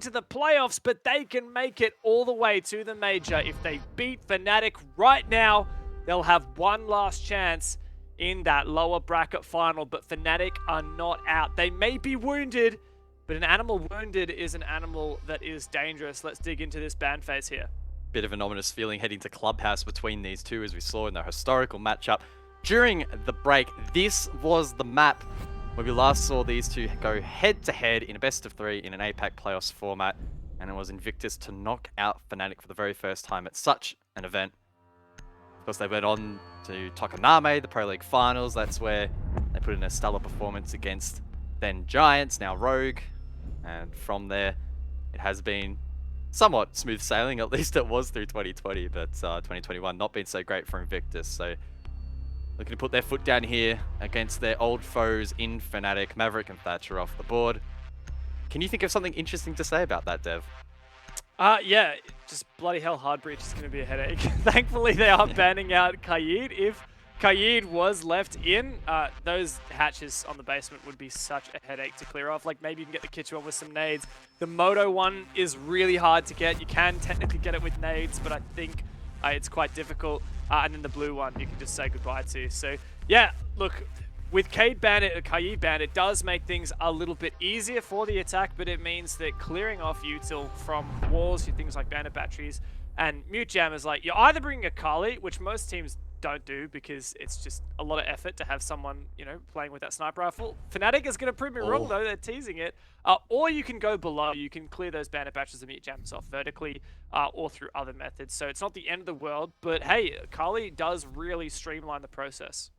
to the playoffs, but they can make it all the way to the major. If they beat Fnatic right now, they'll have one last chance in that lower bracket final, but Fnatic are not out. They may be wounded, but an animal wounded is an animal that is dangerous. Let's dig into this ban phase here. Bit of an ominous feeling heading to Clubhouse between these two, as we saw in their historical matchup during the break. This was the map where we last saw these two go head-to-head in a best-of-3 in an APAC playoffs format, and it was Invictus to knock out Fnatic for the very first time at such an event. Of course, they went on to Tokoname, the Pro League Finals. That's where they put in a stellar performance against then Giants, now Rogue, and from there, it has been somewhat smooth sailing. At least it was through 2020, but 2021 not been so great for Invictus. So looking to put their foot down here against their old foes in Fnatic. Maverick and Thatcher off the board. Can you think of something interesting to say about that, Dev? Yeah, just bloody hell, hard breach is going to be a headache. Thankfully, they are banning out Kaid. If Kaid was left in, those hatches on the basement would be such a headache to clear off. Like, maybe you can get the Kitchen with some nades. The Moto one is really hard to get. You can technically get it with nades, but I think it's quite difficult. And then the blue one, you can just say goodbye to. So, yeah, look, with Kaid banned, it does make things a little bit easier for the attack, but it means that clearing off util from walls, things like bandit batteries, and mute jammers, like, you're either bringing a Kali, which most teams don't do because it's just a lot of effort to have someone, you know, playing with that sniper rifle. Fnatic is going to prove me wrong, though. They're teasing it. Or you can go below. You can clear those bandit batches and mute jammers off vertically or through other methods. So it's not the end of the world, but hey, Kali does really streamline the process.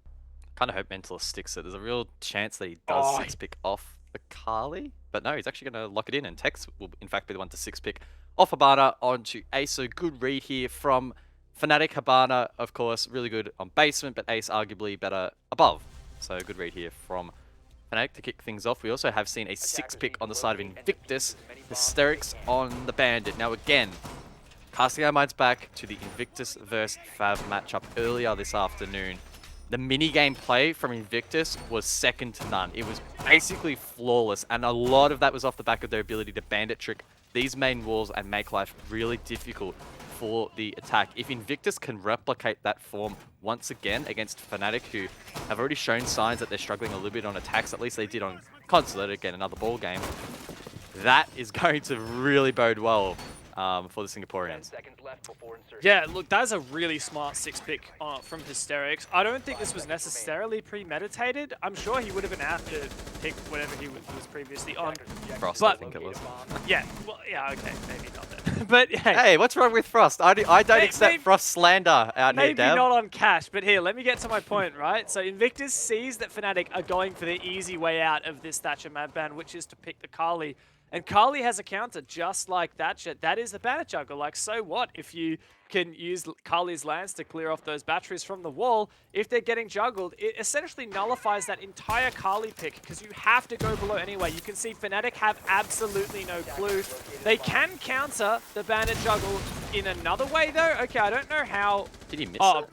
Kind of hope Mentalist sticks it. There's a real chance that he does 6-pick off the Kali, but no, he's actually going to lock it in, and Tex will in fact be the one to 6-pick off Hibana onto Ace. So good read here from Fnatic. Hibana, of course, really good on basement, but Ace arguably better above. So good read here from Fnatic to kick things off. We also have seen a 6-pick on the side of Invictus. Hysterics on the Bandit. Now again, casting our minds back to the Invictus vs Fav matchup earlier this afternoon. The mini-game play from Invictus was second to none. It was basically flawless, and a lot of that was off the back of their ability to bandit trick these main walls and make life really difficult for the attack. If Invictus can replicate that form once again against Fnatic, who have already shown signs that they're struggling a little bit on attacks, at least they did on Consulate, again, another ball game, that is going to really bode well for the Singaporeans. Yeah, look, that's a really smart 6-pick from Hysterics. I don't think this was necessarily premeditated. I'm sure he would have been asked to pick whatever he was previously on. Frost, but, I think it was. Yeah, well, yeah, okay, maybe not then. But hey, what's wrong with Frost? I don't accept Frost slander out here, Maybe not on cash, but here, let me get to my point, right? So Invictus sees that Fnatic are going for the easy way out of this Thatcher map ban, which is to pick the Kali. And Kali has a counter just like Thatcher. That is the bandit juggle. Like, so what if you can use Kali's lands to clear off those batteries from the wall? If they're getting juggled, it essentially nullifies that entire Kali pick because you have to go below anyway. You can see Fnatic have absolutely no clue. They can counter the bandit juggle in another way, though. Okay, I don't know how. Did he miss it?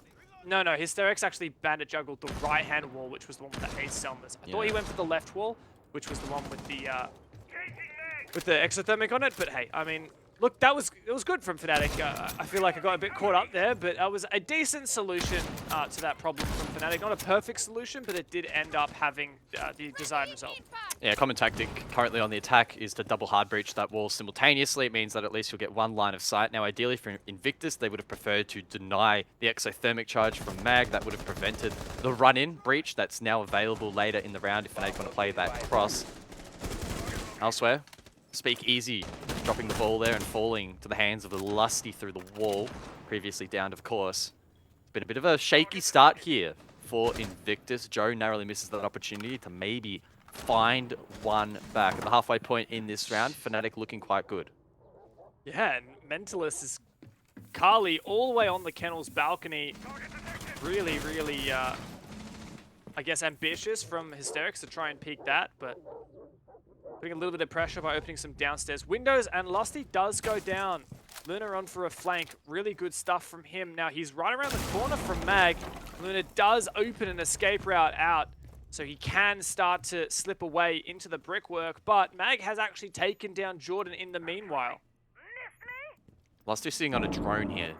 No, Hysterics actually bandit juggled the right-hand wall, which was the one with the Ace Selmas. I thought he went for the left wall, which was the one with the exothermic on it, but hey, I mean, look, it was good from Fnatic. I feel like I got a bit caught up there, but that was a decent solution to that problem from Fnatic. Not a perfect solution, but it did end up having the desired result. Yeah, common tactic currently on the attack is to double hard breach that wall simultaneously. It means that at least you'll get one line of sight. Now, ideally for Invictus, they would have preferred to deny the exothermic charge from Mag. That would have prevented the run-in breach that's now available later in the round if Fnatic want to play that cross. Elsewhere, Speak Easy, dropping the ball there and falling to the hands of the Lusty through the wall, previously downed, of course. It's been a bit of a shaky start here for Invictus. Joe narrowly misses that opportunity to maybe find one back. At the halfway point in this round, Fnatic looking quite good. Yeah, and Mentalist is Kali all the way on the Kennel's balcony. Really, really, I guess, ambitious from Hysterics to try and peek that, but putting a little bit of pressure by opening some downstairs windows, and Lusty does go down. Luna on for a flank. Really good stuff from him. Now he's right around the corner from Mag. Luna does open an escape route out. So he can start to slip away into the brickwork, but Mag has actually taken down Jordan in the meanwhile. Last, we're sitting on a drone here.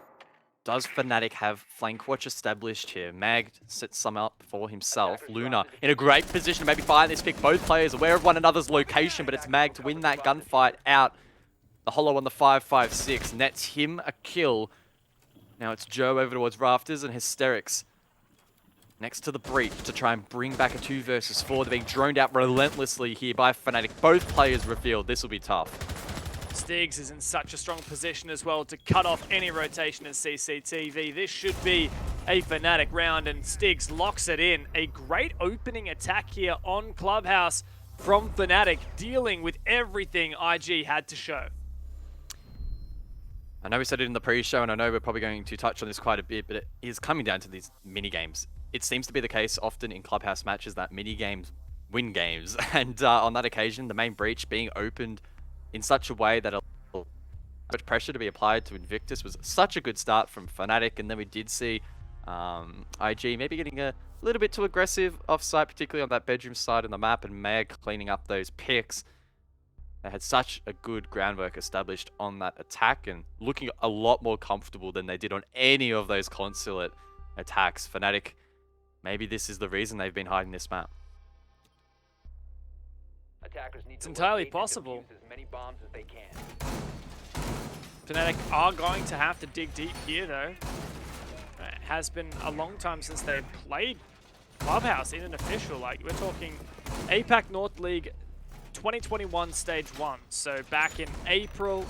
Does Fnatic have flank watch established here? Mag sets some up for himself. Luna in a great position to maybe find this pick. Both players aware of one another's location, but it's Mag to win that gunfight out. The holo on the 5-5-6 nets him a kill. Now it's Joe over towards Rafters and Hysterics next to the breach to try and bring back a 2 versus 4. They're being droned out relentlessly here by Fnatic. Both players revealed. This will be tough. Stiggs is in such a strong position as well to cut off any rotation as CCTV. This should be a Fnatic round, and Stiggs locks it in. A great opening attack here on Clubhouse from Fnatic, dealing with everything IG had to show. I know we said it in the pre-show, and I know we're probably going to touch on this quite a bit, but it is coming down to these mini-games. It seems to be the case often in Clubhouse matches that mini-games win games, and on that occasion, the main breach being opened in such a way that much pressure to be applied to Invictus was such a good start from Fnatic, and then we did see IG maybe getting a little bit too aggressive off-site, particularly on that bedroom side of the map, and Mag cleaning up those picks. They had such a good groundwork established on that attack and looking a lot more comfortable than they did on any of those consulate attacks. Fnatic, maybe this is the reason they've been hiding this map. It's entirely possible. Fnatic are going to have to dig deep here, though. It has been a long time since they've played Clubhouse in an official. Like, we're talking APAC North League 2021 Stage 1. So back in April,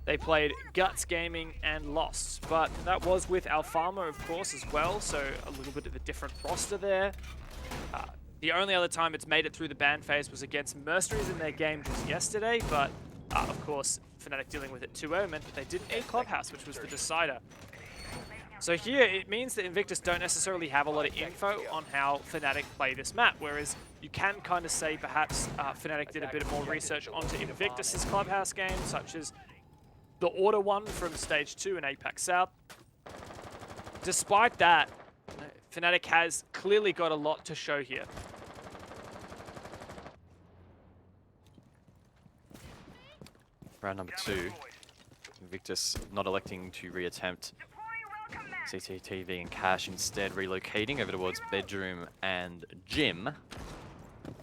they played Guts Gaming and lost. But that was with Alfama, of course, as well. So a little bit of a different roster there. The only other time it's made it through the ban phase was against Mercenaries in their game just yesterday, but of course, Fnatic dealing with it 2-0 meant that they didn't need Clubhouse, which was the decider. So here, it means that Invictus don't necessarily have a lot of info on how Fnatic play this map, whereas you can kind of say perhaps Fnatic did a bit more research onto Invictus's Clubhouse game, such as the Order one from Stage 2 in APAC South. Despite that, Fnatic has clearly got a lot to show here. Round number 2, Invictus not electing to reattempt CCTV and Cash, instead relocating over towards bedroom and gym.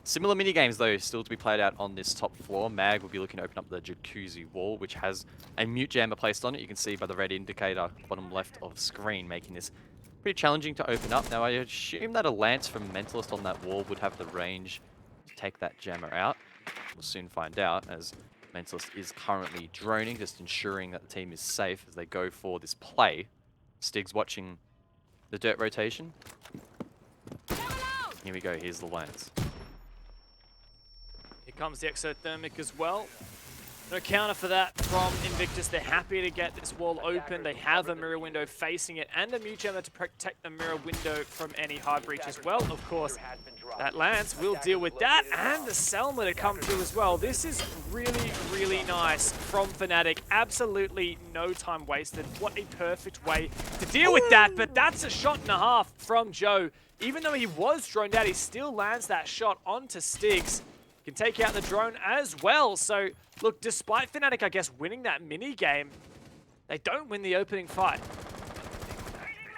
Similar mini-games though still to be played out on this top floor. Mag will be looking to open up the jacuzzi wall, which has a mute jammer placed on it. You can see by the red indicator bottom left of screen, making this pretty challenging to open up. Now I assume that a lance from Mentalist on that wall would have the range to take that jammer out. We'll soon find out, as Mentalist is currently droning, just ensuring that the team is safe as they go for this play. Stiggs watching the dirt rotation. Here we go, here's the lance. Here comes the exothermic as well. No counter for that from Invictus. They're happy to get this wall open. They have a mirror window facing it and a mute jammer to protect the mirror window from any hard breach as well. Of course, that lance will deal with that, and the Selma to come through as well. This is really, really nice from Fnatic. Absolutely no time wasted. What a perfect way to deal with that, but that's a shot and a half from Joe. Even though he was droned out, he still lands that shot onto Stiggs. Can take out the drone as well. So, look, despite Fnatic, I guess, winning that mini-game, they don't win the opening fight.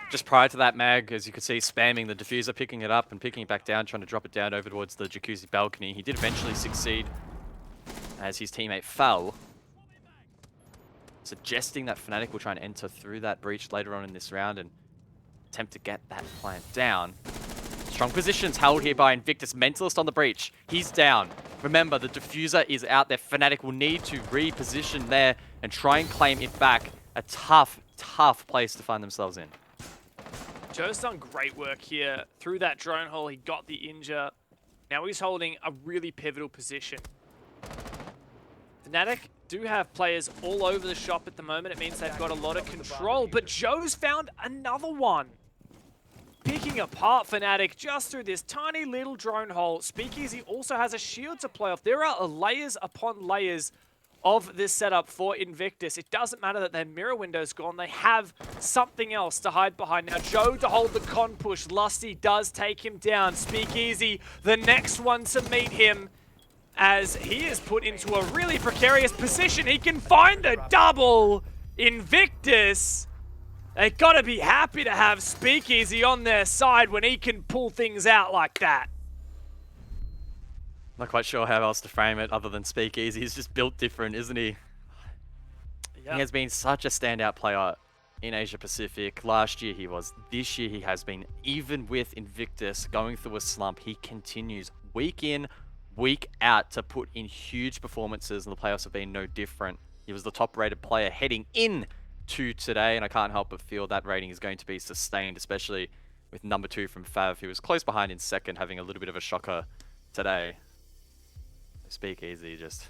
Just prior to that, Mag, as you could see, spamming the diffuser, picking it up and picking it back down, trying to drop it down over towards the jacuzzi balcony. He did eventually succeed as his teammate fell, suggesting that Fnatic will try and enter through that breach later on in this round and attempt to get that plant down. Strong positions held here by Invictus. Mentalist on the breach. He's down. Remember, the diffuser is out there. Fnatic will need to reposition there and try and claim it back. A tough, tough place to find themselves in. Joe's done great work here. Through that drone hole, he got the injure. Now he's holding a really pivotal position. Fnatic do have players all over the shop at the moment. It means they've got a lot of control, but Joe's found another one. Picking apart Fnatic just through this tiny little drone hole. Speakeasy also has a shield to play off. There are layers upon layers of this setup for Invictus. It doesn't matter that their mirror window's gone. They have something else to hide behind. Now, Joe to hold the con push. Lusty does take him down. Speakeasy, the next one to meet him, as he is put into a really precarious position. He can find the double. Invictus, they gotta be happy to have Speakeasy on their side when he can pull things out like that. Not quite sure how else to frame it other than Speakeasy. He's just built different, isn't he? Yep. He has been such a standout player in Asia Pacific. Last year he was. This year he has been. Even with Invictus going through a slump, he continues week in, week out to put in huge performances, and the playoffs have been no different. He was the top-rated player heading in to today, and I can't help but feel that rating is going to be sustained, especially with number 2 from Fav, who was close behind in second, having a little bit of a shocker today. Speakeasy, just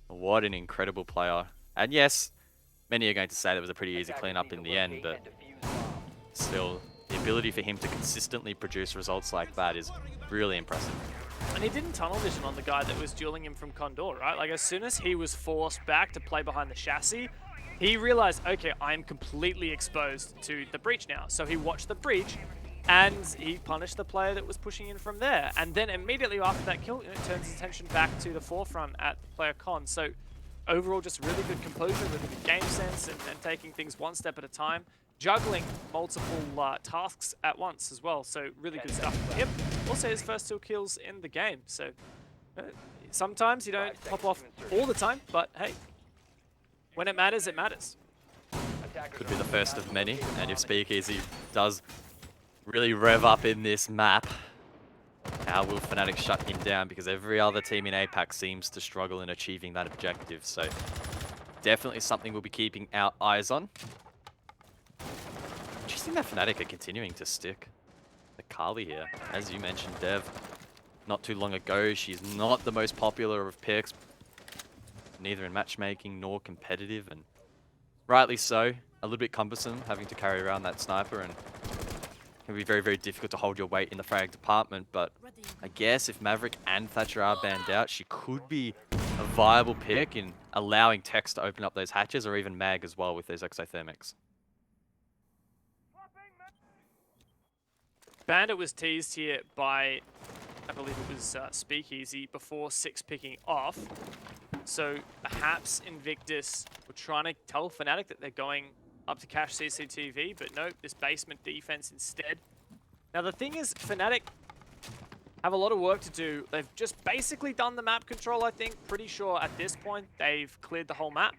what an incredible player. And yes, many are going to say that was a pretty easy cleanup in the end, but still, the ability for him to consistently produce results like that is really impressive. And he didn't tunnel vision on the guy that was dueling him from Condor, right? Like, as soon as he was forced back to play behind the chassis, he realized, okay, I'm completely exposed to the breach now. So he watched the breach, and he punished the player that was pushing in from there. And then immediately after that kill, it turns his attention back to the forefront at player con. So overall, just really good composure, really good game sense, and taking things one step at a time. Juggling multiple tasks at once as well. So really good stuff for him. Also his first 2 kills in the game. So sometimes you don't pop off all the time, but hey, when it matters, it matters. Could be the first of many. And if Speakeasy does really rev up in this map, how will Fnatic shut him down? Because every other team in APAC seems to struggle in achieving that objective. So definitely something we'll be keeping our eyes on. Interesting that Fnatic are continuing to stick the Kali here. As you mentioned, Dev, not too long ago, she's not the most popular of picks, neither in matchmaking nor competitive, and rightly so. A little bit cumbersome having to carry around that sniper, and it can be very, very difficult to hold your weight in the frag department, but I guess if Maverick and Thatcher are banned out, she could be a viable pick in allowing Tex to open up those hatches, or even Mag as well with those exothermics. Bandit was teased here by, I believe it was Speakeasy, before 6 picking off. So perhaps Invictus were trying to tell Fnatic that they're going up to cache CCTV, but nope, this basement defense instead. Now the thing is, Fnatic have a lot of work to do. They've just basically done the map control, I think. Pretty sure at this point they've cleared the whole map.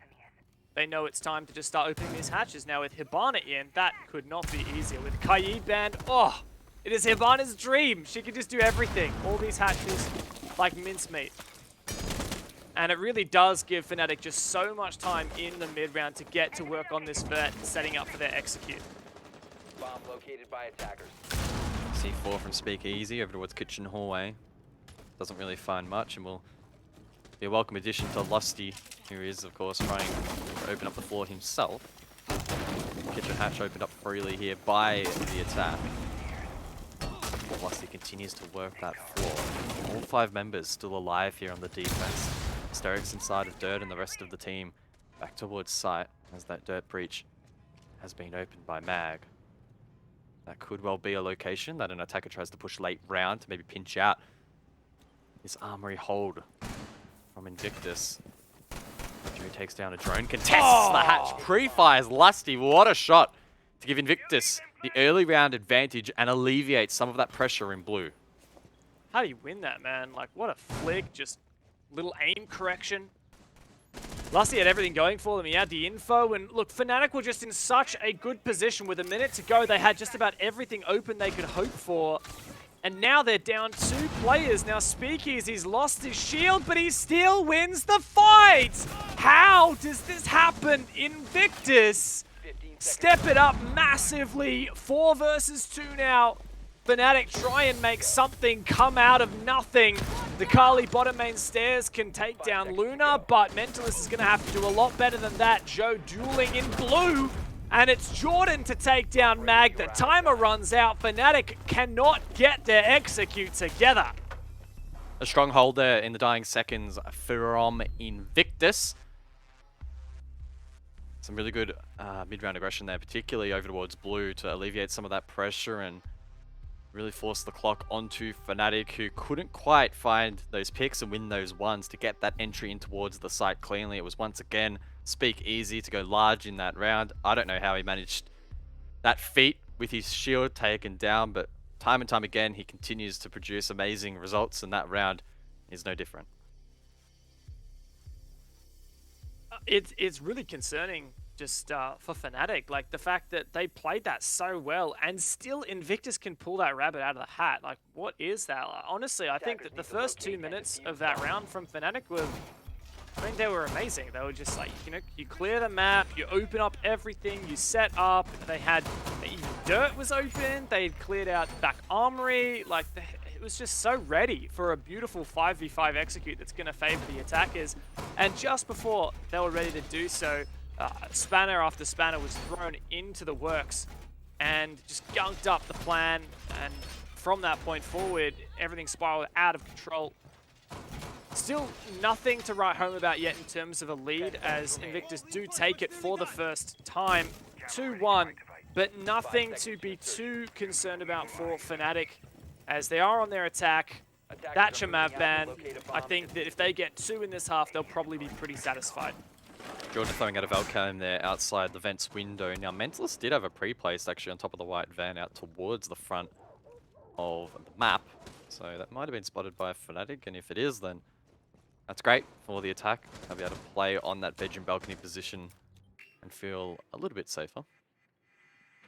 They know it's time to just start opening these hatches. Now with Hibana in, that could not be easier. With Kaid banned, oh, it is Hibana's dream. She can just do everything. All these hatches like mincemeat. And it really does give Fnatic just so much time in the mid-round to get to work on this vert, setting up for their execute. Bomb located by attackers. C4 from Speakeasy over towards kitchen hallway. Doesn't really find much, and will be a welcome addition to Lusty, who is, of course, trying to open up the floor himself. Kitchen hatch opened up freely here by the attack. Lusty continues to work that floor. All 5 members still alive here on the defense. Steric's inside of dirt, and the rest of the team back towards site as that dirt breach has been opened by Mag. That could well be a location that an attacker tries to push late round to maybe pinch out this armory hold from Invictus. Drew takes down a drone, contests the hatch, pre-fires Lusty. What a shot to give Invictus the early round advantage and alleviate some of that pressure in blue. How do you win that, man? Like, what a flick, just little aim correction. Lusty had everything going for them. He had the info, and look, Fnatic were just in such a good position. With a minute to go, they had just about everything open they could hope for. And now they're down 2 players. Now Speakeasy's lost his shield, but he still wins the fight! How does this happen? Invictus step it up massively. 4 versus 2 now. Fnatic try and make something come out of nothing. The Kali bottom main stairs can take down Luna, but Mentalist is going to have to do a lot better than that. Joe dueling in blue, and it's Jordan to take down Mag. The timer runs out. Fnatic cannot get their execute together. A strong hold there in the dying seconds from Invictus. Some really good mid-round aggression there, particularly over towards blue to alleviate some of that pressure and really force the clock onto Fnatic, who couldn't quite find those picks and win those ones to get that entry in towards the site cleanly. It was once again Speak Easy to go large in that round. I don't know how he managed that feat with his shield taken down, but time and time again he continues to produce amazing results, and that round is no different. It's really concerning just for Fnatic, like the fact that they played that so well and still Invictus can pull that rabbit out of the hat. Like, what is that? Like, honestly, I think that the first 2 minutes of that round from Fnatic were, I mean, they were amazing. They were just like, you know, you clear the map, you open up everything, you set up. They had, even dirt was open, they'd cleared out back armory. Like, it was just so ready for a beautiful 5v5 execute that's going to favor the attackers. And just before they were ready to do so, spanner after spanner was thrown into the works and just gunked up the plan. And from that point forward, everything spiraled out of control. Still nothing to write home about yet in terms of a lead, as Invictus do take it for the first time, 2-1, but nothing to be too concerned about for Fnatic, as they are on their attack. That Chamav ban, I think that if they get 2 in this half, they'll probably be pretty satisfied. Jordan throwing out a Valcam there outside the vents window. Now, Mentalist did have a pre-placed actually on top of the white van out towards the front of the map, so that might have been spotted by Fnatic, and if it is, then that's great for the attack. They'll be able to play on that bedroom balcony position and feel a little bit safer.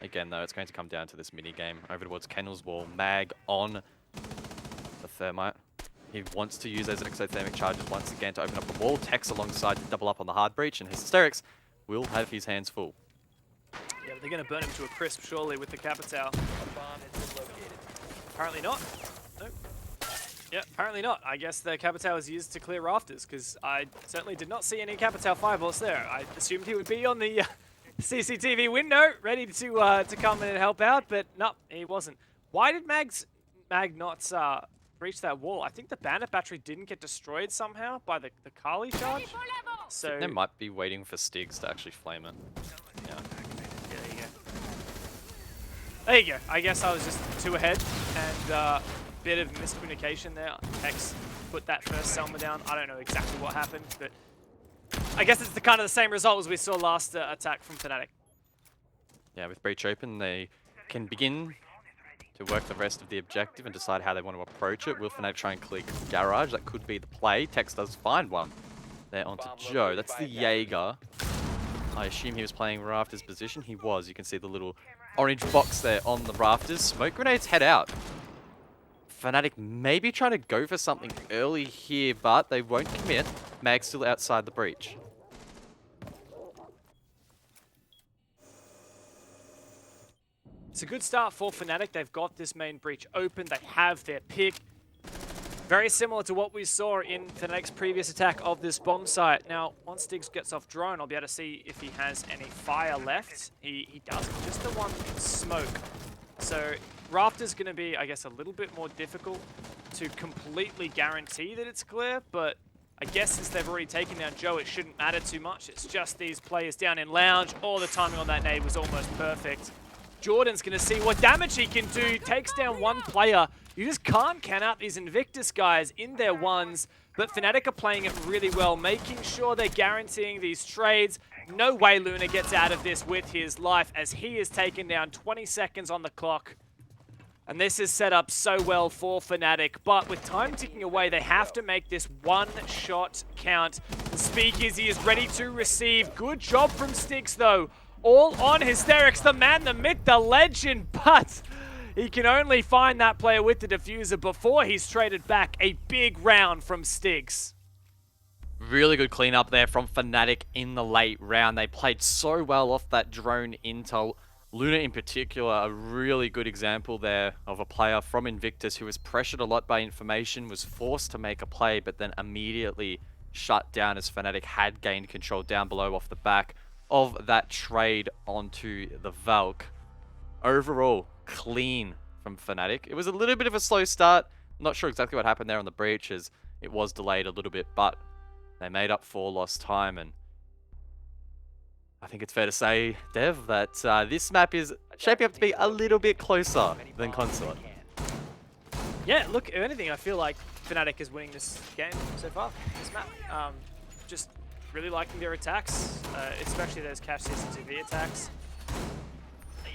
Again, though, it's going to come down to this mini game. Over towards Kennel's wall, Mag on the Thermite. He wants to use those exothermic charges once again to open up the wall. Tex alongside to double up on the hard breach, and Hysterics will have his hands full. Yeah, but they're going to burn him to a crisp, surely, with the Capitao. Apparently not. Nope. Yeah, apparently not. I guess the Capitao was used to clear rafters, because I certainly did not see any Capitao fireballs there. I assumed he would be on the CCTV window, ready to come in and help out, but no, he wasn't. Why did Mag not breach that wall? I think the bandit battery didn't get destroyed somehow by the Kali charge. So they might be waiting for Stigs to actually flame it. Yeah. There you go. There you go. I guess I was just too ahead, and a bit of miscommunication there. X put that first Selma down. I don't know exactly what happened, but I guess it's the kind of the same result as we saw last attack from Fnatic. Yeah, with breach open, they can begin to work the rest of the objective and decide how they want to approach it. Will Fnatic try and click garage? That could be the play. Tex does find one there onto Joe. That's the Jaeger. I assume he was playing rafters position. He was. You can see the little orange box there on the rafters. Smoke grenades head out. Fnatic maybe trying to go for something early here, but they won't commit. Mag's still outside the breach. It's a good start for Fnatic. They've got this main breach open. They have their pick. Very similar to what we saw in Fnatic's previous attack of this bomb site. Now, once Stiggs gets off drone, I'll be able to see if he has any fire left. He doesn't, just the one smoke. So Rafter's going to be, I guess, a little bit more difficult to completely guarantee that it's clear, but I guess since they've already taken down Joe, it shouldn't matter too much. It's just these players down in lounge. Oh, the timing on that nade was almost perfect. Jordan's going to see what damage he can do. Takes down one player. You just can't count out these Invictus guys in their ones, but Fnatic are playing it really well, making sure they're guaranteeing these trades. No way Luna gets out of this with his life, as he is taken down. 20 seconds on the clock. And this is set up so well for Fnatic, but with time ticking away, they have to make this one shot count. The Speakeasy is ready to receive. Good job from Sticks, though. All on Hysterics, the man, the myth, the legend, but he can only find that player with the diffuser before he's traded back. A big round from Sticks. Really good cleanup there from Fnatic in the late round. They played so well off that drone intel. Luna in particular, a really good example there of a player from Invictus who was pressured a lot by information, was forced to make a play, but then immediately shut down as Fnatic had gained control down below off the back of that trade onto the Valk. Overall, clean from Fnatic. It was a little bit of a slow start. Not sure exactly what happened there on the breach, as it was delayed a little bit, but they made up for lost time. And I think it's fair to say, Dev, that this map is shaping up to be a little bit closer than Consulate. Yeah, look, if anything, I feel like Fnatic is winning this game so far, this map. Just really liking their attacks, especially those cash CCTV attacks.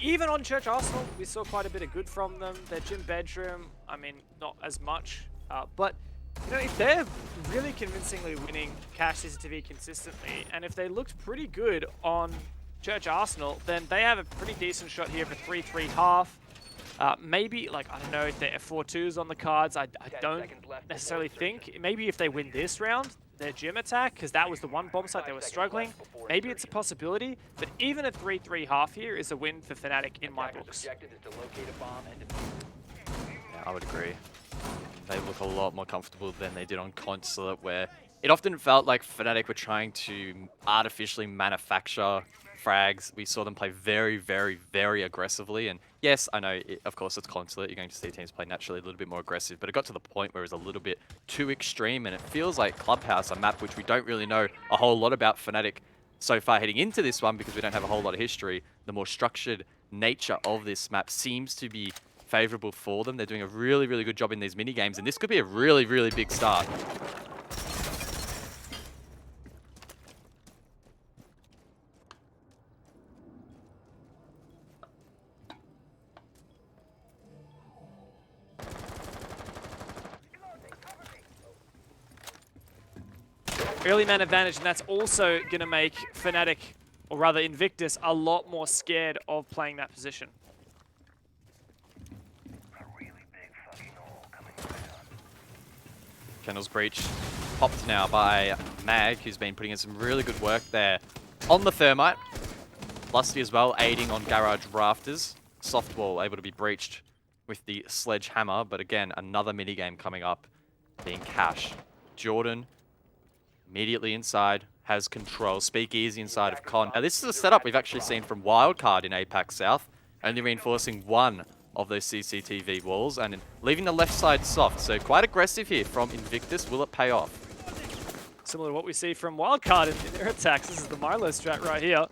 Even on Church Arsenal, we saw quite a bit of good from them. Their gym bedroom, I mean, not as much. But, you know, if they're really convincingly winning cash CCTV consistently, and if they looked pretty good on Church Arsenal, then they have a pretty decent shot here for 3-3 half. Maybe, like, I don't know, if they're 4-2s on the cards, I don't necessarily think. Maybe if they win this round, their gym attack, because that was the one bomb site they were struggling, maybe it's a possibility. But even a 3-3 half here is a win for Fnatic in my books. Objective is to locate a bomb and Yeah, I would agree. They look a lot more comfortable than they did on Consulate, where it often felt like Fnatic were trying to artificially manufacture frags. We saw them play very, very, very aggressively. And yes, I know, of course, it's Consulate. You're going to see teams play naturally a little bit more aggressive. But it got to the point where it was a little bit too extreme. And it feels like Clubhouse, a map which we don't really know a whole lot about Fnatic so far heading into this one, because we don't have a whole lot of history. The more structured nature of this map seems to be favorable for them. They're doing a really, really good job in these mini games. And this could be a really, really big start. Early man advantage, and that's also going to make Fnatic, or rather Invictus, a lot more scared of playing that position. Kendall's breach popped now by Mag, who's been putting in some really good work there on the Thermite. Lusty as well, aiding on Garage Rafters. Soft wall able to be breached with the Sledgehammer, but again, another minigame coming up, being Cash. Jordan, immediately inside, has control. Speakeasy inside of Con. Now this is a setup we've actually seen from Wildcard in APAC South, only reinforcing one of those CCTV walls and leaving the left side soft. So quite aggressive here from Invictus. Will it pay off? Similar to what we see from Wildcard in their attacks. This is the Milo strat right here.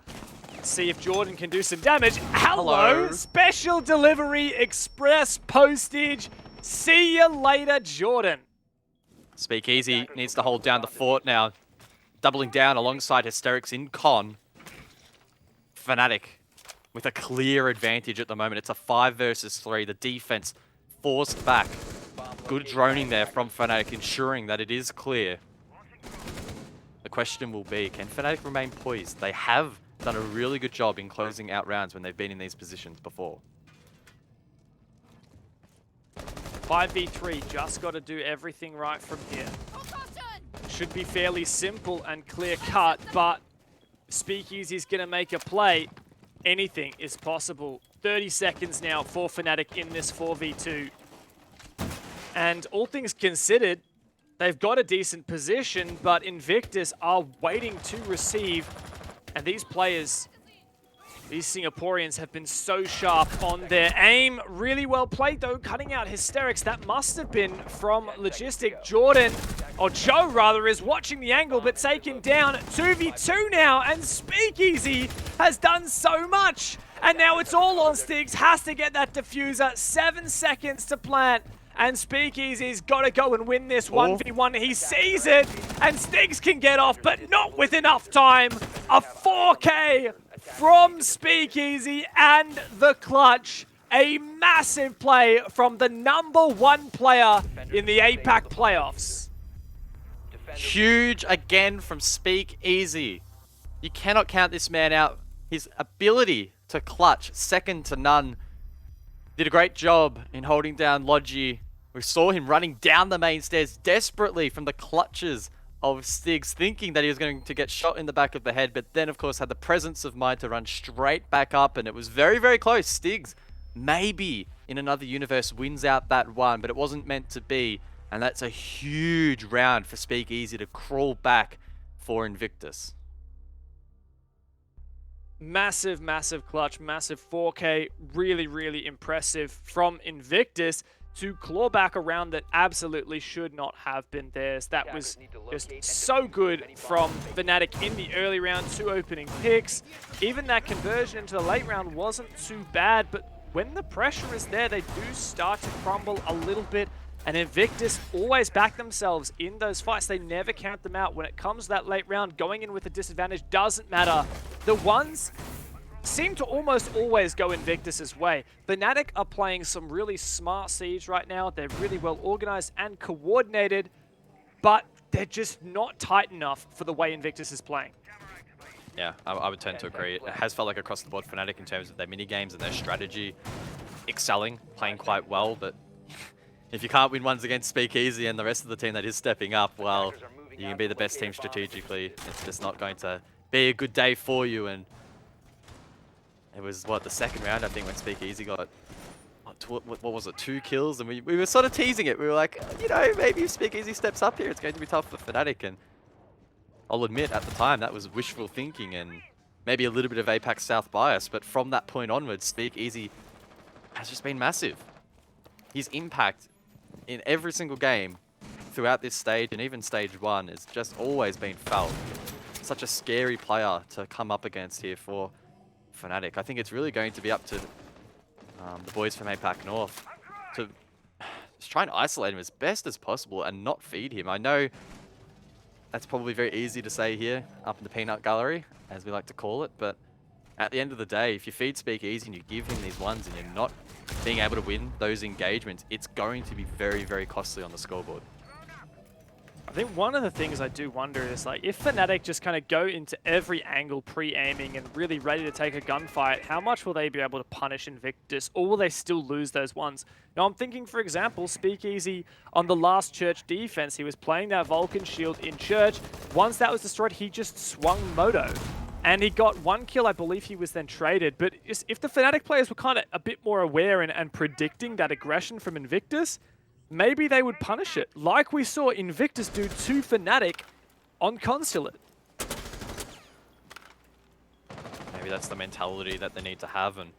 Let's see if Jordan can do some damage. Hello! Special delivery, express postage. See you later, Jordan. Speakeasy needs to hold down the fort now. Doubling down alongside Hysterics in Con. Fnatic with a clear advantage at the moment. It's a 5 versus 3. The defense forced back. Good droning there from Fnatic, ensuring that it is clear. The question will be, can Fnatic remain poised? They have done a really good job in closing out rounds when they've been in these positions before. 5v3, just got to do everything right from here. Should be fairly simple and clear cut, but Speakeasy's going to make a play. Anything is possible. 30 seconds now for Fnatic in this 4v2. And all things considered, they've got a decent position, but Invictus are waiting to receive. And these players, these Singaporeans, have been so sharp on their aim. Really well played, though, cutting out Hysterics. That must have been from Logistic. Jordan, or Joe rather, is watching the angle, but taken down. 2v2 now, and Speakeasy has done so much. And now it's all on Stiggs. Has to get that diffuser. 7 seconds to plant. And Speakeasy's got to go and win this 1v1. He sees it, and Stiggs can get off, but not with enough time. A 4K from Speakeasy and the clutch. A massive play from the #1 player in the APAC playoffs. Huge again from Speakeasy. You cannot count this man out. His ability to clutch, second to none. Did a great job in holding down Logi. We saw him running down the main stairs desperately from the clutches of Stiggs, thinking that he was going to get shot in the back of the head, but then, of course, had the presence of mind to run straight back up, and it was very, very close. Stiggs, maybe in another universe, wins out that one, but it wasn't meant to be, and that's a huge round for Speakeasy to crawl back for Invictus. Massive, massive clutch, massive 4K, really, really impressive from Invictus. to claw back a round that absolutely should not have been theirs. That was just so good from Fnatic in the early round, 2 opening picks. Even that conversion into the late round wasn't too bad, but when the pressure is there, they do start to crumble a little bit. And Invictus always back themselves in those fights. They never count them out. When it comes to that late round, going in with a disadvantage doesn't matter. The ones seem to almost always go Invictus's way. Fnatic are playing some really smart Siege right now. They're really well organized and coordinated, but they're just not tight enough for the way Invictus is playing. Yeah, I would tend to agree. It has felt like across the board Fnatic in terms of their mini games and their strategy excelling, playing quite well, but if you can't win ones against Speakeasy and the rest of the team that is stepping up, well, you can be the best team strategically. It's just not going to be a good day for you. And it was, what, the second round, I think, when Speakeasy got, what was it, 2 kills? And we were sort of teasing it. We were like, you know, maybe if Speakeasy steps up here, it's going to be tough for Fnatic. And I'll admit, at the time, that was wishful thinking and maybe a little bit of APAC South bias. But from that point onwards, Speakeasy has just been massive. His impact in every single game throughout this stage and even stage 1 has just always been felt. Such a scary player to come up against here for Fnatic. I think it's really going to be up to the boys from APAC North to just try and isolate him as best as possible and not feed him. I know that's probably very easy to say here up in the peanut gallery, as we like to call it, but at the end of the day, if you feed Speakeasy and you give him these ones and you're not being able to win those engagements, it's going to be very, very costly on the scoreboard. I think one of the things I do wonder is, like, if Fnatic just kind of go into every angle pre-aiming and really ready to take a gunfight, how much will they be able to punish Invictus, or will they still lose those ones? Now, I'm thinking, for example, Speakeasy on the last Church defense, he was playing that Vulcan shield in Church. Once that was destroyed, he just swung Moto. And he got 1 kill. I believe he was then traded. But if the Fnatic players were kind of a bit more aware and predicting that aggression from Invictus, maybe they would punish it, like we saw Invictus do to Fnatic on Consulate. Maybe that's the mentality that they need to have, and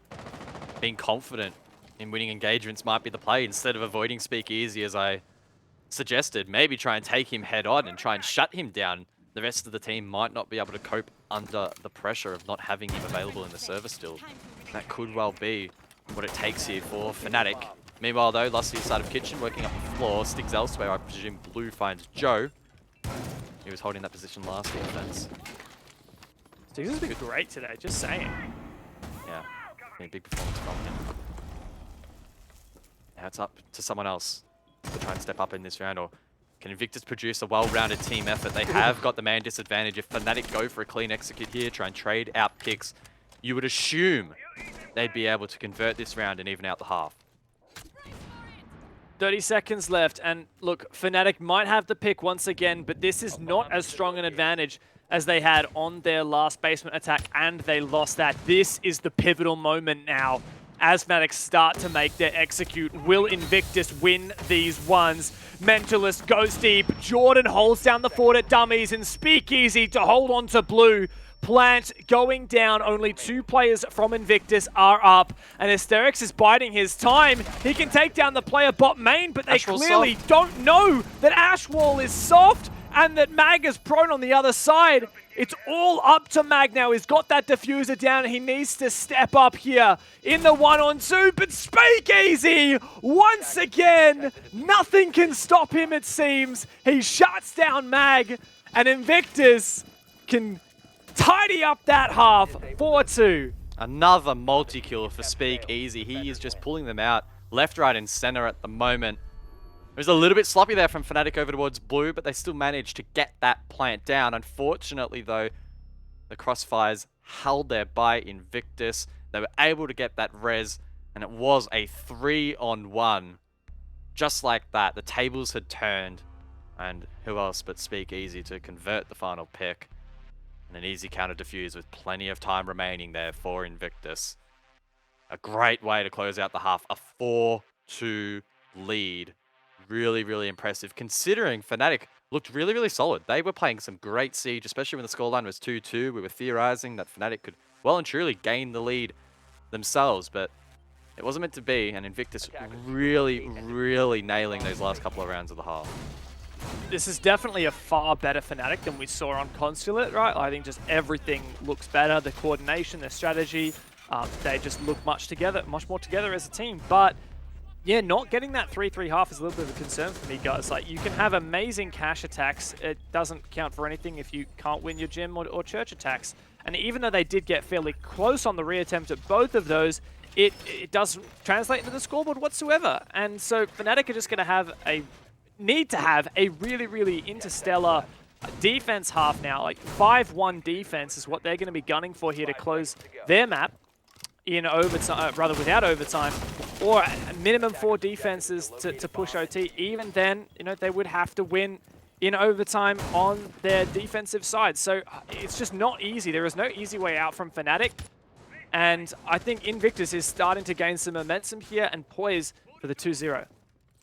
being confident in winning engagements might be the play. Instead of avoiding Speakeasy, as I suggested, maybe try and take him head on and try and shut him down. The rest of the team might not be able to cope under the pressure of not having him available in the server still. That could well be what it takes here for Fnatic. Meanwhile, though, Lusty side of Kitchen working up the floor. Sticks elsewhere. I presume Blue finds Joe. He was holding that position last defense. Sticks has been great today, just saying. Yeah, big performance from him. Now it's up to someone else to try and step up in this round, or can Invictus produce a well-rounded team effort? They have got the man disadvantage. If Fnatic go for a clean execute here, try and trade out picks, you would assume they'd be able to convert this round and even out the half. 30 seconds left, and look, Fnatic might have the pick once again, but this is not as strong an advantage as they had on their last basement attack, and they lost that. This is the pivotal moment now. As Fnatic start to make their execute, will Invictus win these ones? Mentalist goes deep. Jordan holds down the fort at dummies, and Speakeasy to hold on to Blue. Plant going down. Only 2 players from Invictus are up. And Asterix is biding his time. He can take down the player bot main, but they clearly don't know that Ashwall is soft and that Mag is prone on the other side. It's all up to Mag now. He's got that diffuser down. He needs to step up here in the 1-on-2, but Speakeasy, once again, nothing can stop him, it seems. He shuts down Mag, and Invictus can tidy up that half, 4-2. Another multi-kill for Speakeasy. He is just pulling them out left, right, and center at the moment. It was a little bit sloppy there from Fnatic over towards Blue, but they still managed to get that plant down. Unfortunately, though, the crossfires held there by Invictus. They were able to get that res, and it was a 3-on-1. Just like that, the tables had turned, and who else but Speakeasy to convert the final pick. And an easy counter defuse with plenty of time remaining there for Invictus. A great way to close out the half. A 4-2 lead. Really, really impressive, considering Fnatic looked really, really solid. They were playing some great Siege, especially when the scoreline was 2-2. We were theorizing that Fnatic could well and truly gain the lead themselves, but It wasn't meant to be, and Invictus really, really nailing those last couple of rounds of the half. This is definitely a far better Fnatic than we saw on Consulate, right? I think just everything looks better. The coordination, the strategy, they just look much more together as a team. But yeah, not getting that 3-3 half is a little bit of a concern for me, guys. Like, you can have amazing cash attacks. It doesn't count for anything if you can't win your gym or church attacks. And even though they did get fairly close on the re-attempt at both of those, it doesn't translate into the scoreboard whatsoever. And so Fnatic are just going to need to have a really, really interstellar defense half now. Like 5-1 defense is what they're going to be gunning for here to close their map in overtime, rather without overtime, or a minimum 4 defenses to push OT. Even then, you know, they would have to win in overtime on their defensive side. So it's just not easy. There is no easy way out from Fnatic. And I think Invictus is starting to gain some momentum here and poise for the 2-0.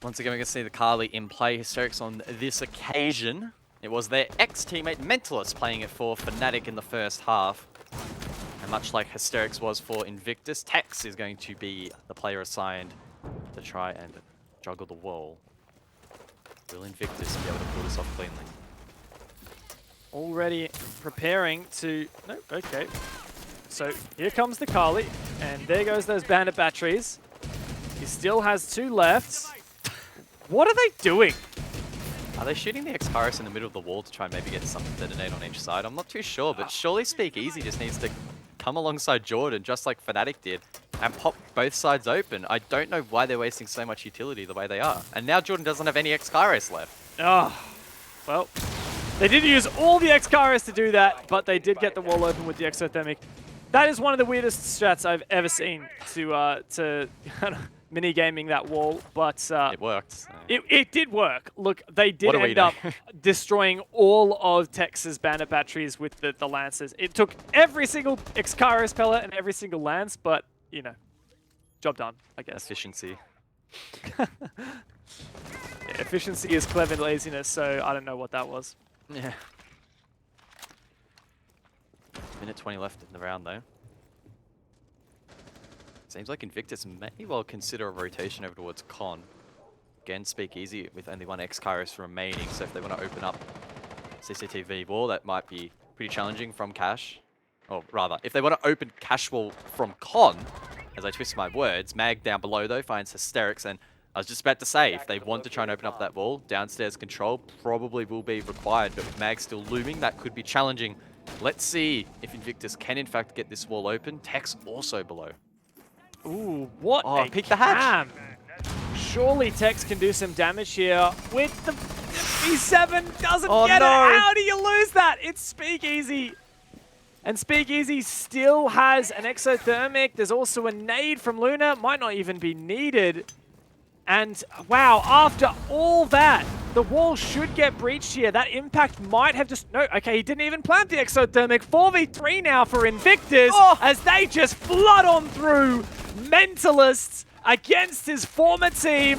Once again, we're going to see the Kali in play. Hysterics on this occasion. It was their ex-teammate Mentalist playing it for Fnatic in the first half. And much like Hysterics was for Invictus, Tex is going to be the player assigned to try and juggle the wall. Will Invictus be able to pull this off cleanly? Already preparing to... No, okay. So here comes the Kali, and there goes those bandit batteries. He still has 2 left. What are they doing? Are they shooting the Excaris in the middle of the wall to try and maybe get something to detonate on each side? I'm not too sure, but surely Speakeasy just needs to come alongside Jordan, just like Fnatic did, and pop both sides open. I don't know why they're wasting so much utility the way they are. And now Jordan doesn't have any Excaris left. Oh, well, they did use all the Excaris to do that, but they did get the wall open with the Exothermic. That is one of the weirdest strats I've ever seen to mini-gaming that wall, but it worked. So. It did work. Look, they did end up destroying all of Tex's bandit batteries with the Lancers. It took every single Excaris pellet and every single Lance, but, you know, job done, I guess. Efficiency. Yeah, efficiency is clever laziness, so I don't know what that was. Yeah. Minute 20 left in the round, though. Seems like Invictus may well consider a rotation over towards Con. Again, Speakeasy with only 1 Excaris remaining, so if they want to open up CCTV wall, that might be pretty challenging from Cash. Or rather, if they want to open Cash wall from Con, as I twist my words, Mag down below though finds Hysterics, and I was just about to say, if they want to try and open up that wall, downstairs control probably will be required, but with Mag still looming, that could be challenging. Let's see if Invictus can in fact get this wall open. Tex also below. Ooh, what a pick the hatch. Surely Tex can do some damage here with the B7. Doesn't get no. it. How do you lose that? It's Speakeasy. And Speakeasy still has an Exothermic. There's also a nade from Luna. Might not even be needed. And wow, after all that, the wall should get breached here. That impact might have just... No, okay, he didn't even plant the Exothermic. 4v3 now for Invictus as they just flood on through. Mentalists against his former team.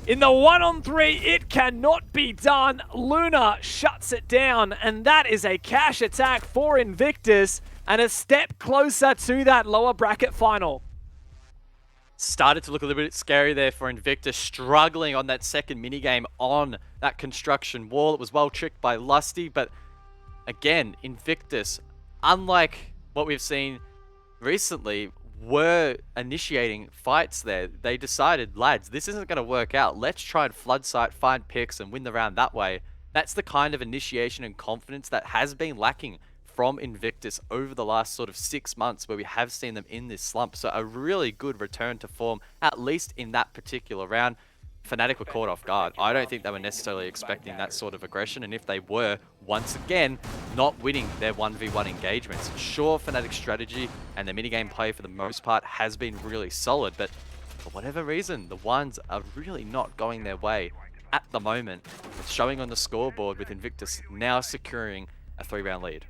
In the 1-on-3, it cannot be done. Luna shuts it down, and that is a cash attack for Invictus and a step closer to that lower bracket final. Started to look a little bit scary there for Invictus, struggling on that second minigame on that construction wall. It was well tricked by Lusty, but again, Invictus, unlike what we've seen recently, were initiating fights there. They decided, lads, this isn't going to work out. Let's try and flood site, find picks, and win the round that way. That's the kind of initiation and confidence that has been lacking from Invictus over the last sort of 6 months, where we have seen them in this slump. So a really good return to form, at least in that particular round. Fnatic were caught off guard. I don't think they were necessarily expecting that sort of aggression, and if they were, once again, not winning their 1v1 engagements. Sure, Fnatic's strategy and their minigame play for the most part has been really solid, but for whatever reason, the ones are really not going their way at the moment. It's showing on the scoreboard with Invictus now securing a 3-round lead.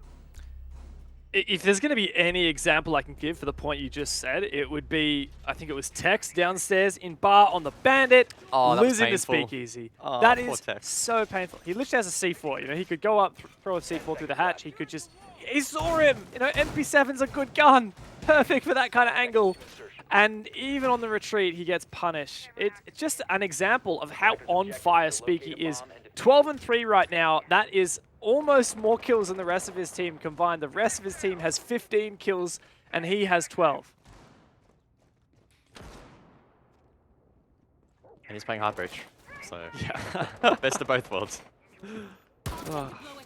If there's going to be any example I can give for the point you just said, it would be, I think it was Tex downstairs in bar on the Bandit, losing to Speakeasy. Oh, that is so painful. He literally has a C4, you know, he could go up, throw a C4 through the hatch, he could just, he saw him, you know, MP7's a good gun, perfect for that kind of angle. And even on the retreat, he gets punished. It's just an example of how on fire Speaky is. 12-3 right now. That is almost more kills than the rest of his team combined. The rest of his team has 15 kills, and he has 12. And he's playing hard breach. So, Yeah. best of both worlds.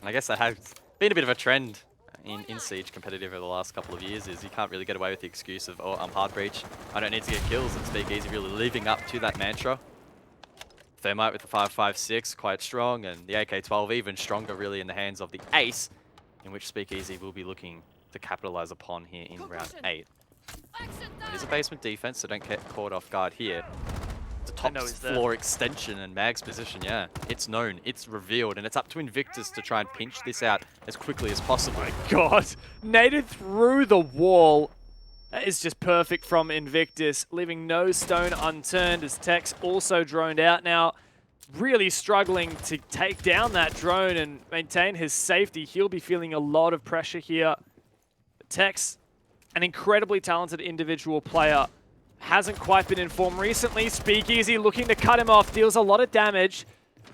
I guess that has been a bit of a trend in Siege competitive over the last couple of years, is you can't really get away with the excuse of, oh, I'm hard breach, I don't need to get kills, and Speakeasy really living up to that mantra. Thermite with the 5.56, quite strong, and the AK-12 even stronger really in the hands of the ace, in which Speakeasy will be looking to capitalize upon here in round 8. It is a basement defense, so don't get caught off guard here. The top floor extension and Mag's position, yeah. It's known, it's revealed, and it's up to Invictus to try and pinch this out as quickly as possible. Oh my god. Naded through the wall. That is just perfect from Invictus, leaving no stone unturned as Tex also droned out now. Really struggling to take down that drone and maintain his safety. He'll be feeling a lot of pressure here. Tex, an incredibly talented individual player, hasn't quite been in form recently. Speakeasy looking to cut him off, deals a lot of damage,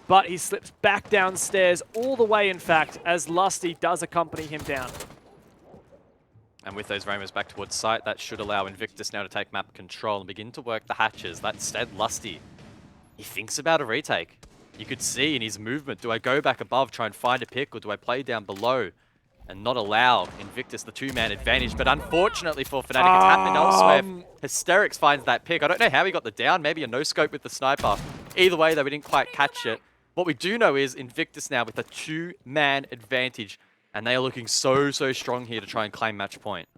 but he slips back downstairs all the way, in fact, as Lusty does accompany him down. And with those Roamers back towards site, that should allow Invictus now to take map control and begin to work the hatches. That said, Lusty, he thinks about a retake. You could see in his movement, do I go back above, try and find a pick, or do I play down below and not allow Invictus the two-man advantage? But unfortunately for Fnatic, it's happened elsewhere. Hysterics finds that pick. I don't know how he got the down, maybe a no-scope with the sniper. Either way, though, we didn't quite catch it. What we do know is Invictus now with a two-man advantage, and they are looking so strong here to try and claim match point.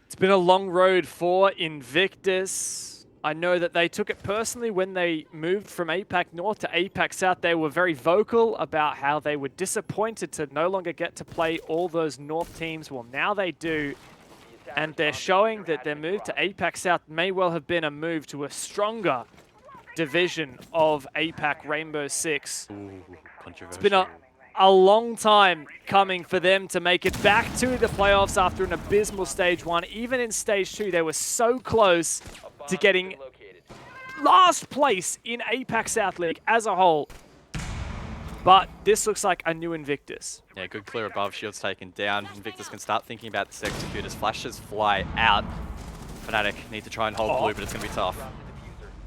It's been a long road for Invictus. I know that they took it personally when they moved from APAC North to APAC South. They were very vocal about how they were disappointed to no longer get to play all those North teams. Well, now they do. And they're showing that their move to APAC South may well have been a move to a stronger division of APAC Rainbow Six. Ooh, it's been a long time coming for them to make it back to the playoffs after an abysmal Stage 1. Even in Stage 2, they were so close to getting last place in APAC South League as a whole. But this looks like a new Invictus. Yeah, good clear above, shields taken down. Invictus can start thinking about this executors. Flashes fly out. Fnatic need to try and hold blue, but it's going to be tough.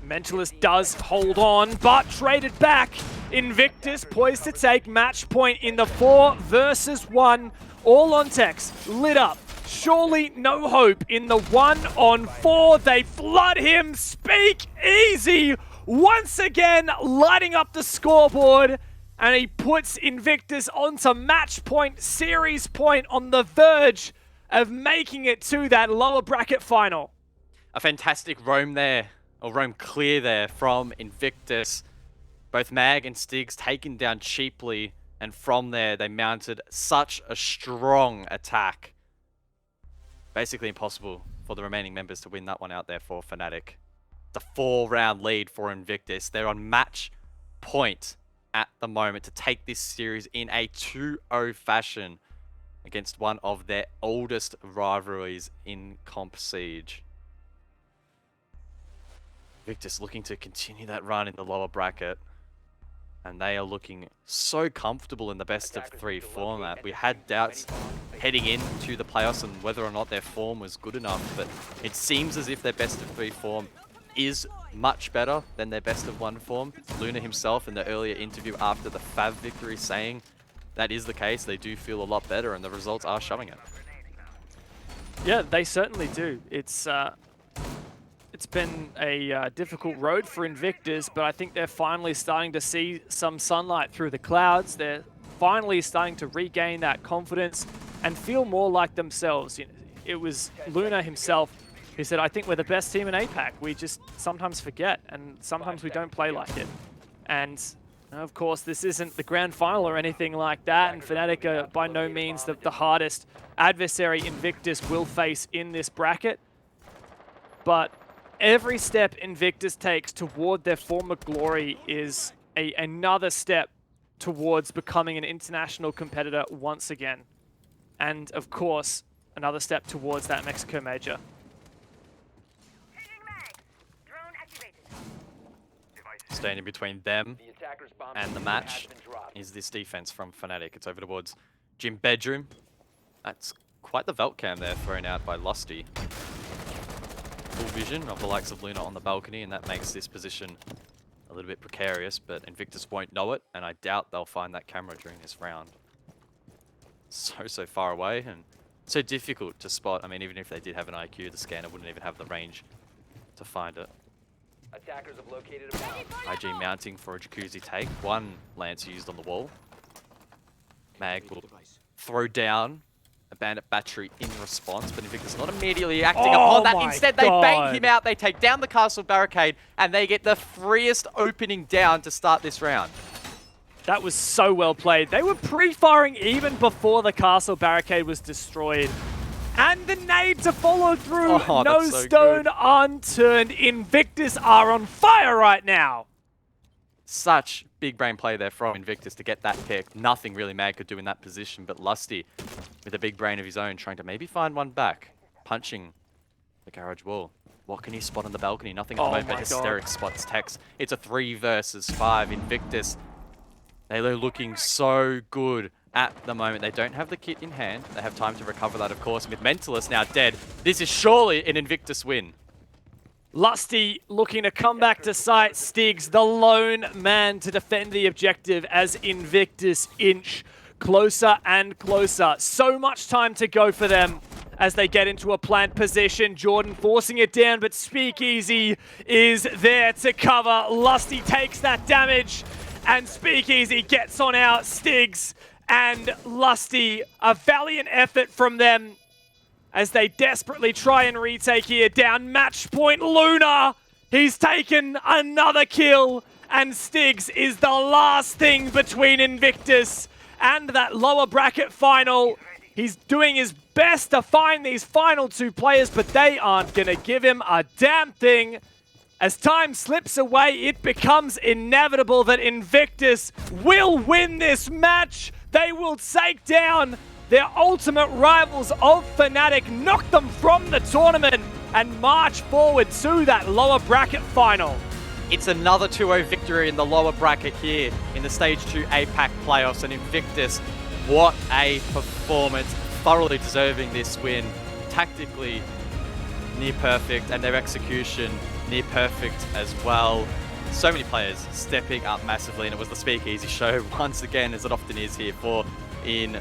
Mentalist does hold on, but traded back. Invictus poised to take match point in the 4 versus 1. All on Tex, lit up. Surely no hope in the 1-on-4. They flood him. Speak easy. Once again, lighting up the scoreboard. And he puts Invictus onto match point, series point, on the verge of making it to that lower bracket final. A fantastic roam there, or roam clear there from Invictus. Both Mag and Stigs taken down cheaply, and from there they mounted such a strong attack. Basically impossible for the remaining members to win that one out there for Fnatic. It's a 4-round lead for Invictus. They're on match point at the moment to take this series in a 2-0 fashion against one of their oldest rivalries in Comp Siege. Invictus looking to continue that run in the lower bracket, and they are looking so comfortable in the best of 3 format. We had doubts heading into the playoffs and whether or not their form was good enough, but it seems as if their best of 3 form is much better than their best of 1 form. Luna himself in the earlier interview after the Fav victory saying that is the case. They do feel a lot better, and the results are showing it. Yeah, they certainly do. It's been a difficult road for Invictus, but I think they're finally starting to see some sunlight through the clouds. They're finally starting to regain that confidence and feel more like themselves. You know, it was Luna himself who said, I think we're the best team in APAC. We just sometimes forget, and sometimes we don't play like it. And of course, this isn't the grand final or anything like that, and Fnatic are by no means the hardest adversary Invictus will face in this bracket. But every step Invictus takes toward their former glory is another step towards becoming an international competitor once again. And of course, another step towards that Mexico major. Standing between them The attacker's bomb and the has match been dropped. is this defense from Fnatic. It's over towards gym bedroom. That's quite the Velt cam there thrown out by Lusty. Full vision of the likes of Luna on the balcony, and that makes this position a little bit precarious, but Invictus won't know it, and I doubt they'll find that camera during this round. So far away and so difficult to spot. I mean, even if they did have an IQ, the scanner wouldn't even have the range to find it. Attackers have located a bomb. IG mounting for a jacuzzi take. One lance used on the wall. Mag will throw down a bandit battery in response, but Invictus not immediately acting Oh upon that. my Instead, they bang God. him out. They take down the castle barricade, and they get the freest opening down to start this round. That was so well played. They were pre-firing even before the castle barricade was destroyed. And the nade to follow through. Oh, No that's so stone good. unturned. Invictus are on fire right now. Such big brain play there from Invictus to get that pick. Nothing really Mag could do in that position, but Lusty, with a big brain of his own, trying to maybe find one back. Punching the garage wall. What can he spot on the balcony? Nothing at the Oh moment, my but Hysteric spots Tex. It's a 3 versus 5. Invictus, they're looking so good at the moment. They don't have the kit in hand. They have time to recover that, of course. With Mentalist now dead, this is surely an Invictus win. Lusty looking to come back to site. Stiggs, the lone man to defend the objective as Invictus inch closer and closer. So much time to go for them as they get into a plant position. Jordan forcing it down, but Speakeasy is there to cover. Lusty takes that damage, and Speakeasy gets on out. Stiggs and Lusty, a valiant effort from them as they desperately try and retake here. Down match point, Luna. He's taken another kill, and Stiggs is the last thing between Invictus and that lower bracket final. He's doing his best to find these final 2 players, but they aren't going to give him a damn thing. As time slips away, it becomes inevitable that Invictus will win this match. They will take down their ultimate rivals of Fnatic, knock them from the tournament, and march forward to that lower bracket final. It's another 2-0 victory in the lower bracket here in the Stage 2 APAC playoffs, and Invictus, what a performance. Thoroughly deserving this win. Tactically near perfect, and their execution near perfect as well. So many players stepping up massively, and it was the Speakeasy show once again, as it often is here for in